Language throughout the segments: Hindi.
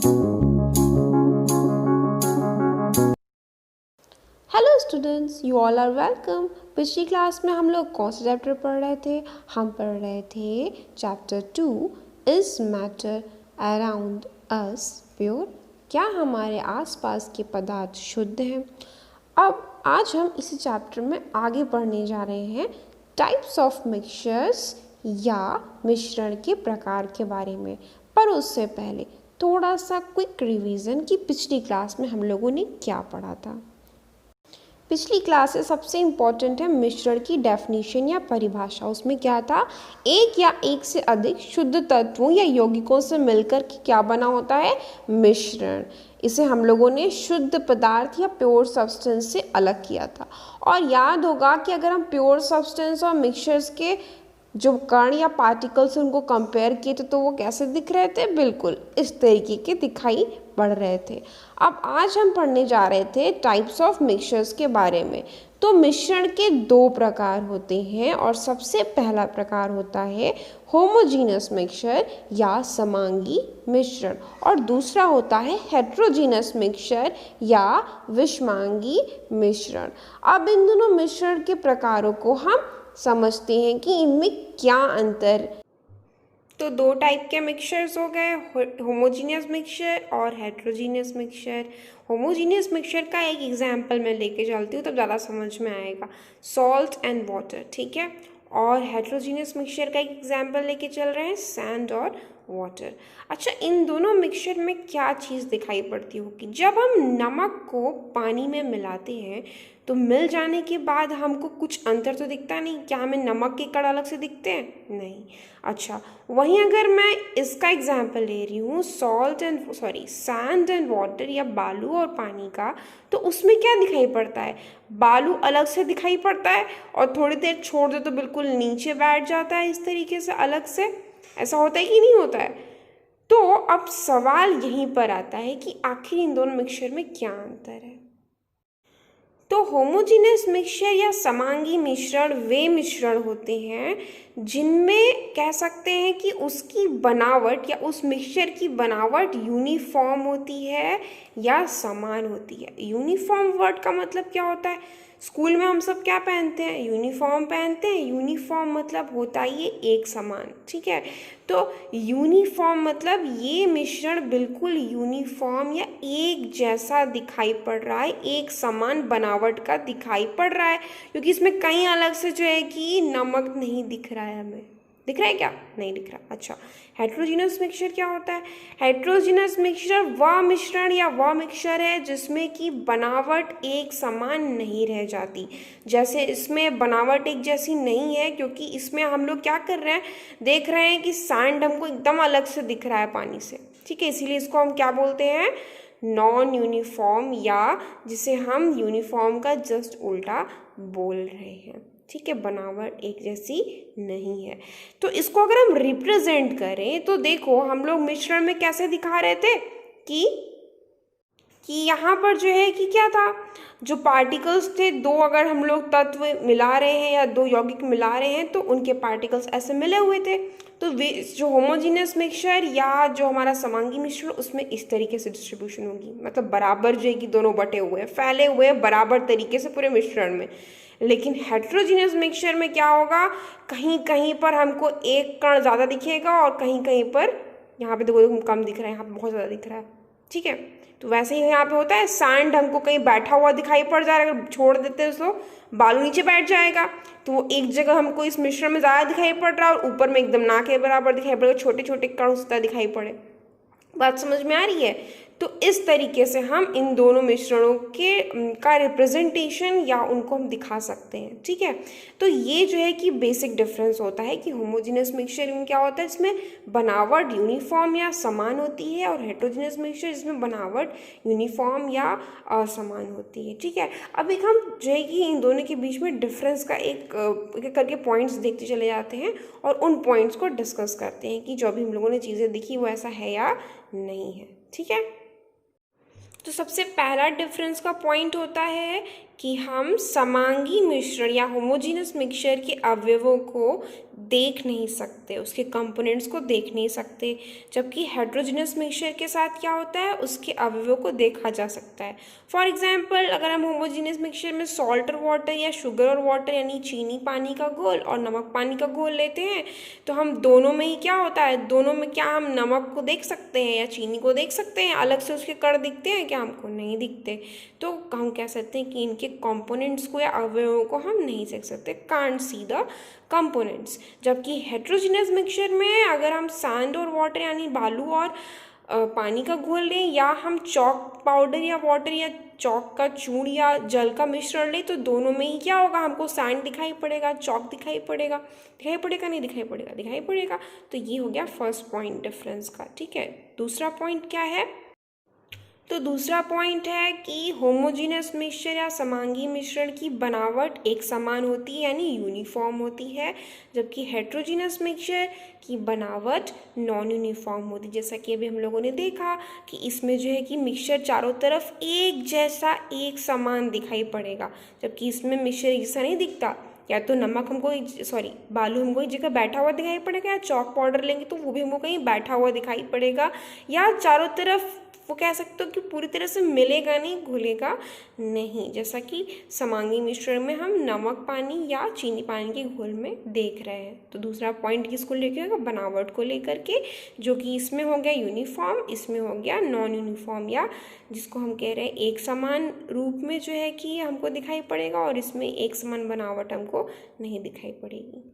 Hello students, you all are welcome. पिछली क्लास में हम लोग कौन सा चैप्टर पढ़ रहे थे? हम पढ़ रहे थे chapter 2, is matter around us pure? क्या हमारे आसपास के पदार्थ शुद्ध हैं? अब आज हम इसी चैप्टर में आगे पढ़ने जा रहे हैं टाइप्स ऑफ मिक्सचर्स या मिश्रण के प्रकार के बारे में। पर उससे पहले थोड़ा सा क्विक रिवीजन कि पिछली क्लास में हम लोगों ने क्या पढ़ा था। पिछली क्लास से सबसे इम्पॉर्टेंट है मिश्रण की डेफिनेशन या परिभाषा। उसमें क्या था? एक या एक से अधिक शुद्ध तत्वों या यौगिकों से मिलकर के क्या बना होता है? मिश्रण। इसे हम लोगों ने शुद्ध पदार्थ या प्योर सब्सटेंस से अलग किया था। और याद होगा कि अगर हम प्योर सब्सटेंस और मिक्सचर्स के जो कण या पार्टिकल्स उनको कंपेयर किए थे तो वो कैसे दिख रहे थे? बिल्कुल इस तरीके के दिखाई पड़ रहे थे। अब आज हम पढ़ने जा रहे थे टाइप्स ऑफ मिक्सचर्स के बारे में। तो मिश्रण के दो प्रकार होते हैं और सबसे पहला प्रकार होता है होमोजीनस मिक्सचर या समांगी मिश्रण और दूसरा होता है हेट्रोजीनस मिक्सचर या विषमांगी मिश्रण। अब इन दोनों मिश्रण के प्रकारों को हम समझते हैं कि इनमें क्या अंतर। तो दो टाइप के मिक्सचर्स हो गए, होमोजीनियस मिक्सचर और हेट्रोजीनियस मिक्सचर। होमोजीनियस मिक्सचर का एक एग्जांपल मैं लेके चलती हूँ तब ज़्यादा समझ में आएगा, सॉल्ट एंड वाटर, ठीक है। और हेट्रोजीनियस मिक्सचर का एक एग्जांपल लेके चल रहे हैं सैंड और वाटर। अच्छा, इन दोनों मिक्सचर में क्या चीज़ दिखाई पड़ती होगी? जब हम नमक को पानी में मिलाते हैं तो मिल जाने के बाद हमको कुछ अंतर तो दिखता नहीं। क्या हमें नमक के कण अलग से दिखते हैं? नहीं। अच्छा, वहीं अगर मैं इसका एग्जांपल ले रही हूँ सैंड एंड वाटर या बालू और पानी का, तो उसमें क्या दिखाई पड़ता है? बालू अलग से दिखाई पड़ता है और थोड़ी देर छोड़ दे तो बिल्कुल नीचे बैठ जाता है इस तरीके से अलग से। ऐसा होता है कि नहीं होता है? तो अब सवाल यहीं पर आता है कि आखिर इन दोनों मिक्सचर में क्या अंतर है। तो होमोजीनियस मिक्सचर या समांगी मिश्रण वे मिश्रण होते हैं जिनमें कह सकते हैं कि उसकी बनावट या उस मिक्सचर की बनावट यूनिफॉर्म होती है या समान होती है। यूनिफॉर्म वर्ड का मतलब क्या होता है? स्कूल में हम सब क्या पहनते हैं? यूनिफॉर्म पहनते हैं। यूनिफॉर्म मतलब होता है ये एक समान, ठीक है। तो यूनिफॉर्म मतलब ये मिश्रण बिल्कुल यूनिफॉर्म या एक जैसा दिखाई पड़ रहा है, एक समान बनावट का दिखाई पड़ रहा है, क्योंकि इसमें कहीं अलग से जो है कि नमक नहीं दिख रहा है। हमें दिख रहा है क्या? नहीं दिख रहा। अच्छा, हेट्रोजीनस मिक्सचर क्या होता है? हेट्रोजीनस मिक्सचर वह मिश्रण या वह मिक्सचर है जिसमें कि बनावट एक समान नहीं रह जाती। जैसे इसमें बनावट एक जैसी नहीं है क्योंकि इसमें हम लोग क्या कर रहे हैं, देख रहे हैं कि सैंड हमको एकदम अलग से दिख रहा है पानी से, ठीक है। इसीलिए इसको हम क्या बोलते हैं? नॉन यूनिफॉर्म, या जिसे हम यूनिफॉर्म का जस्ट उल्टा बोल रहे हैं, ठीक है। बनावट एक जैसी नहीं है। तो इसको अगर हम रिप्रेजेंट करें तो देखो हम लोग मिश्रण में कैसे दिखा रहे थे कि यहाँ पर जो है कि क्या था, जो पार्टिकल्स थे, दो अगर हम लोग तत्व मिला रहे हैं या दो यौगिक मिला रहे हैं तो उनके पार्टिकल्स ऐसे मिले हुए थे। तो वे जो होमोजीनियस मिक्सचर या जो हमारा समांगी मिश्रण उसमें इस तरीके से डिस्ट्रीब्यूशन होगी, मतलब बराबर जो है कि दोनों बटे हुए हैं, फैले हुए हैं बराबर तरीके से पूरे मिश्रण में। लेकिन हेट्रोजीनियस मिक्सचर में क्या होगा, कहीं कहीं पर हमको एक कण ज़्यादा दिखेगा और कहीं कहीं पर यहाँ पे देखो कम दिख रहा है, यहाँ पे बहुत ज़्यादा दिख रहा है, ठीक है। तो वैसे ही यहाँ पे होता है, सैंड हमको कहीं बैठा हुआ दिखाई पड़ जा रहा है, अगर छोड़ देते हैं तो बालू नीचे बैठ जाएगा, तो वो एक जगह हमको इस मिश्रण में ज़्यादा दिखाई पड़ रहा है और ऊपर में एकदम ना के बराबर दिखाई पड़ेगा, छोटे छोटे कण उस तरह दिखाई पड़े। बात समझ में आ रही है? तो इस तरीके से हम इन दोनों मिश्रणों के का रिप्रेजेंटेशन या उनको हम दिखा सकते हैं, ठीक है। तो ये जो है कि बेसिक डिफरेंस होता है कि होमोजीनियस मिक्सचर में क्या होता है, इसमें बनावट यूनिफॉर्म या समान होती है, और हेट्रोजीनियस मिक्सचर इसमें बनावट यूनिफॉर्म या असमान होती है, ठीक है। अब एक हम जो है कि इन दोनों के बीच में डिफरेंस का एक करके पॉइंट्स देखते चले जाते हैं और उन पॉइंट्स को डिस्कस करते हैं कि जो भी हम लोगों ने चीज़ें दिखी वो ऐसा है या नहीं है, ठीक है। तो सबसे पहला डिफरेंस का पॉइंट होता है कि हम समांगी मिश्रण या होमोजीनस मिक्सचर के अवयवों को देख नहीं सकते, उसके कंपोनेंट्स को देख नहीं सकते, जबकि हेट्रोजीनस मिक्सचर के साथ क्या होता है, उसके अवयवों को देखा जा सकता है। फॉर एग्जांपल, अगर हम होमोजीनस मिक्सचर में सॉल्ट और वाटर या शुगर और वाटर यानी चीनी पानी का घोल और नमक पानी का घोल लेते हैं, तो हम दोनों में ही क्या होता है, दोनों में क्या हम नमक को देख सकते हैं या चीनी को देख सकते हैं, अलग से उसके कण दिखते हैं क्या, हमको नहीं दिखते। तो हम कह सकते हैं कि इनके कंपोनेंट्स को या अवयवों को हम नहीं देख सकते, कांट सी द कंपोनेंट्स। जबकि हेट्रोजीनस मिक्सचर में अगर हम सैंड और वाटर यानी बालू और पानी का घोल लें, या हम चॉक पाउडर या वाटर या चॉक का चूर्ण या जल का मिश्रण लें, तो दोनों में ही क्या होगा, हमको सैंड दिखाई पड़ेगा, चॉक दिखाई पड़ेगा, दिखाई पड़ेगा नहीं दिखाई पड़ेगा, दिखाई पड़ेगा। तो ये हो गया फर्स्ट पॉइंट डिफरेंस का। ठीक है, दूसरा पॉइंट क्या है, तो दूसरा पॉइंट है कि होमोजीनस मिक्सचर या समांगी मिश्रण की बनावट एक समान होती है यानी यूनिफॉर्म होती है, जबकि हेट्रोजीनस मिक्सचर की बनावट नॉन यूनिफॉर्म होती है। जैसा कि अभी हम लोगों ने देखा कि इसमें जो है कि मिक्सचर चारों तरफ एक जैसा एक समान दिखाई पड़ेगा, जबकि इसमें मिक्सचर ऐसा नहीं दिखता, या तो नमक हमको बालू हमको एक जगह बैठा हुआ दिखाई पड़ेगा, या चॉक पाउडर लेंगे तो वो भी हमको कहीं बैठा हुआ दिखाई पड़ेगा, या चारों तरफ वो कह सकते हो कि पूरी तरह से मिलेगा नहीं, घुलेगा नहीं, जैसा कि समांगी मिश्रण में हम नमक पानी या चीनी पानी के घोल में देख रहे हैं। तो दूसरा पॉइंट किसको लेकर होगा, बनावट को लेकर के, जो कि इसमें हो गया यूनिफॉर्म, इसमें हो गया नॉन यूनिफॉर्म, या जिसको हम कह रहे हैं एक समान रूप में जो है कि हमको दिखाई पड़ेगा और इसमें एक समान बनावट हमको नहीं दिखाई पड़ेगी।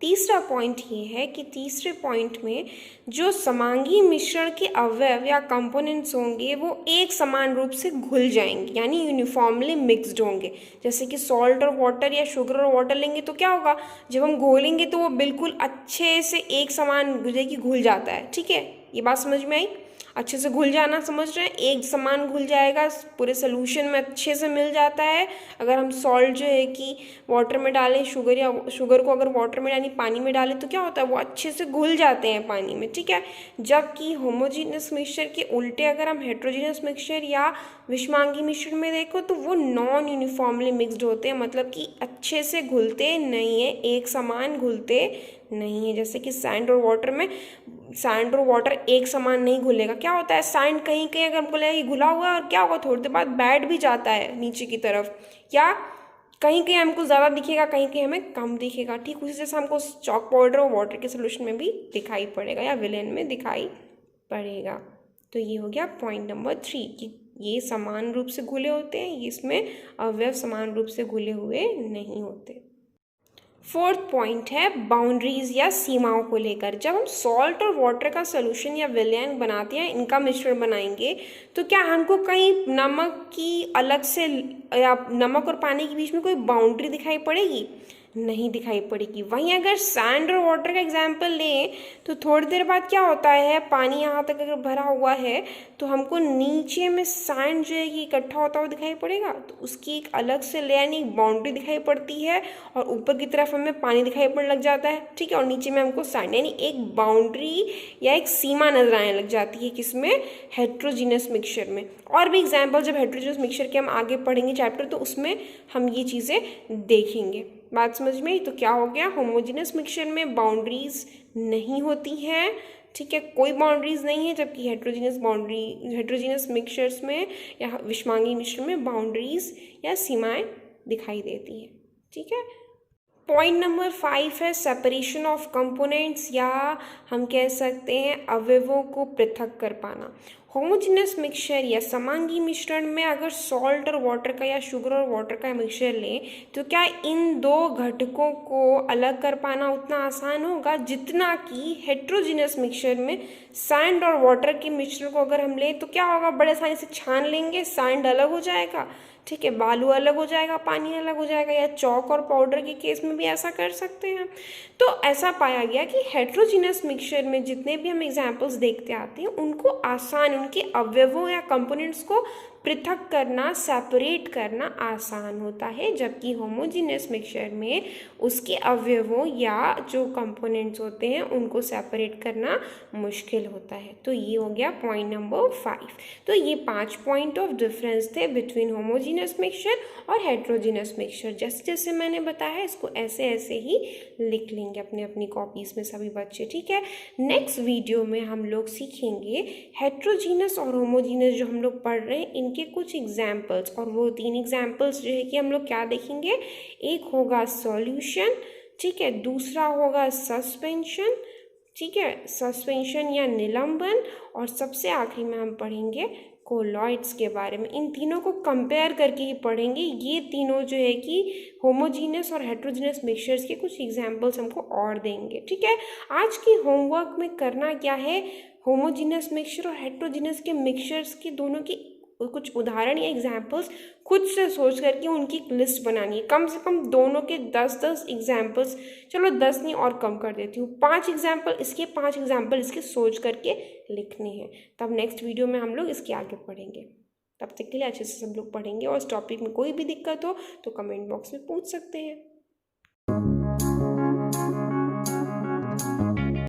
तीसरा पॉइंट ये है कि तीसरे पॉइंट में जो समांगी मिश्रण के अवयव या कंपोनेंट्स होंगे वो एक समान रूप से घुल जाएंगे यानी यूनिफॉर्मली मिक्स्ड होंगे। जैसे कि सॉल्ट और वाटर या शुगर और वाटर लेंगे तो क्या होगा, जब हम घोलेंगे तो वो बिल्कुल अच्छे से एक समान घुल जाता है। ठीक है, ये बात समझ में आई, अच्छे से घुल जाना समझ रहे हैं, एक समान घुल जाएगा, पूरे सोल्यूशन में अच्छे से मिल जाता है। अगर हम सॉल्ट जो है कि वाटर में डालें, शुगर को अगर वाटर में यानी पानी में डालें तो क्या होता है, वो अच्छे से घुल जाते हैं पानी में। ठीक है, जबकि होमोजीनस मिक्सचर के उल्टे अगर हम हेट्रोजीनस मिक्सचर या विषमांगी मिश्रण में देखो तो वो नॉन यूनिफॉर्मली मिक्सड होते हैं, मतलब कि अच्छे से घुलते नहीं है, एक समान घुलते नहीं है। जैसे कि सैंड और वाटर में सैंड और वाटर एक समान नहीं घुलेगा, क्या होता है, सैंड कहीं कहीं अगर हमको लगेगा ये घुला हुआ है और क्या होगा, थोड़ी देर बाद बैठ भी जाता है नीचे की तरफ, या कहीं कहीं हमको ज़्यादा दिखेगा, कहीं कहीं हमें कम दिखेगा। ठीक उसी जैसे हमको चॉक पाउडर और वाटर के सोल्यूशन में भी दिखाई पड़ेगा या विलेन में दिखाई पड़ेगा। तो ये हो गया पॉइंट नंबर 3 कि ये समान रूप से घुले होते हैं, इसमें अवयव समान रूप से घुले हुए नहीं होते। फोर्थ पॉइंट है बाउंड्रीज या सीमाओं को लेकर। जब हम सॉल्ट और वाटर का सोल्यूशन या विलयन बनाते हैं, इनका मिश्रण बनाएंगे, तो क्या हमको कहीं नमक की अलग से या नमक और पानी के बीच में कोई बाउंड्री दिखाई पड़ेगी, नहीं दिखाई पड़ेगी। वहीं अगर सैंड और वाटर का एग्जाम्पल लें तो थोड़ी देर बाद क्या होता है, पानी यहाँ तक अगर भरा हुआ है तो हमको नीचे में सैंड जो है कि इकट्ठा होता हुआ दिखाई पड़ेगा, तो उसकी एक अलग से लेयर यानी बाउंड्री दिखाई पड़ती है, और ऊपर की तरफ हमें पानी दिखाई पड़ने लग जाता है। ठीक है, और नीचे में हमको सैंड यानी एक बाउंड्री या एक सीमा नजर आने लग जाती है, किसमें, हेट्रोजीनस मिक्सचर में। और भी एग्जाम्पल जब हेट्रोजीनस मिक्सचर के हम आगे पढ़ेंगे चैप्टर तो उसमें हम ये चीज़ें देखेंगे। बात समझ में आई? तो क्या हो गया, होमोजीनस मिक्सचर में बाउंड्रीज नहीं होती हैं। ठीक है, कोई बाउंड्रीज नहीं है, जबकि हेट्रोजीनस मिक्सचर्स में या विषमांगी मिश्रण में बाउंड्रीज या सीमाएं दिखाई देती हैं। ठीक है, पॉइंट नंबर 5 है सेपरेशन ऑफ कंपोनेंट्स, या हम कह सकते हैं अवयवों को पृथक कर पाना। होमोजेनस मिक्सचर या समांगी मिश्रण में अगर सॉल्ट और वाटर का या शुगर और वाटर का मिक्सचर लें तो क्या इन दो घटकों को अलग कर पाना उतना आसान होगा जितना कि हेट्रोजीनस मिक्सचर में सैंड और वाटर के मिश्रण को अगर हम लें तो क्या होगा, बड़े आसानी से छान लेंगे, सैंड अलग हो जाएगा, ठीक है, बालू अलग हो जाएगा, पानी अलग हो जाएगा, या चौक और पाउडर के केस में भी ऐसा कर सकते हैं। तो ऐसा पाया गया कि हेट्रोजीनस मिक्सचर में जितने भी हम एग्जाम्पल्स देखते आते हैं उनको आसान, उनके अवयवों या कंपोनेंट्स को पृथक करना, सेपरेट करना आसान होता है, जबकि होमोजीनियस मिक्सचर में उसके अवयवों या जो कंपोनेंट्स होते हैं उनको सेपरेट करना मुश्किल होता है। तो ये हो गया पॉइंट नंबर 5। तो ये 5 पॉइंट ऑफ डिफरेंस थे बिटवीन होमोजीनियस मिक्सचर और हेट्रोजीनियस मिक्सचर। जैसे जैसे मैंने बताया इसको ऐसे ऐसे ही लिख लेंगे अपने अपनी कॉपीज़ में सभी बच्चे, ठीक है। नेक्स्ट वीडियो में हम लोग सीखेंगे हेट्रोजीनियस और होमोजीनियस जो हम लोग पढ़ रहे हैं इनके कुछ एग्जाम्पल्स, और वो 3 एग्जाम्पल्स जो है कि हम लोग क्या देखेंगे, एक होगा सॉल्यूशन, ठीक है, दूसरा होगा सस्पेंशन, ठीक है, सस्पेंशन या निलंबन, और सबसे आखिरी में हम पढ़ेंगे कोलॉइड्स के बारे में। इन तीनों को कंपेयर करके ही पढ़ेंगे। ये तीनों जो है कि होमोजीनियस और हेट्रोजीनियस मिक्सचर्स के कुछ एग्जांपल्स हमको और देंगे, ठीक है। आज की होमवर्क में करना क्या है, होमोजीनियस मिक्सचर और हेट्रोजीनियस के मिक्सचर्स के दोनों की कुछ उदाहरण या एग्जाम्पल्स खुद से सोच करके उनकी एक लिस्ट बनानी है। कम से कम दोनों के 10-10 एग्जाम्पल्स, चलो 10 नहीं और कम कर देती हूँ, 5 एग्जाम्पल इसके, 5 एग्जाम्पल इसके सोच करके लिखने हैं। तब नेक्स्ट वीडियो में हम लोग इसके आगे पढ़ेंगे। तब तक के लिए अच्छे से सब लोग पढ़ेंगे, और इस टॉपिक में कोई भी दिक्कत हो तो कमेंट बॉक्स में पूछ सकते हैं।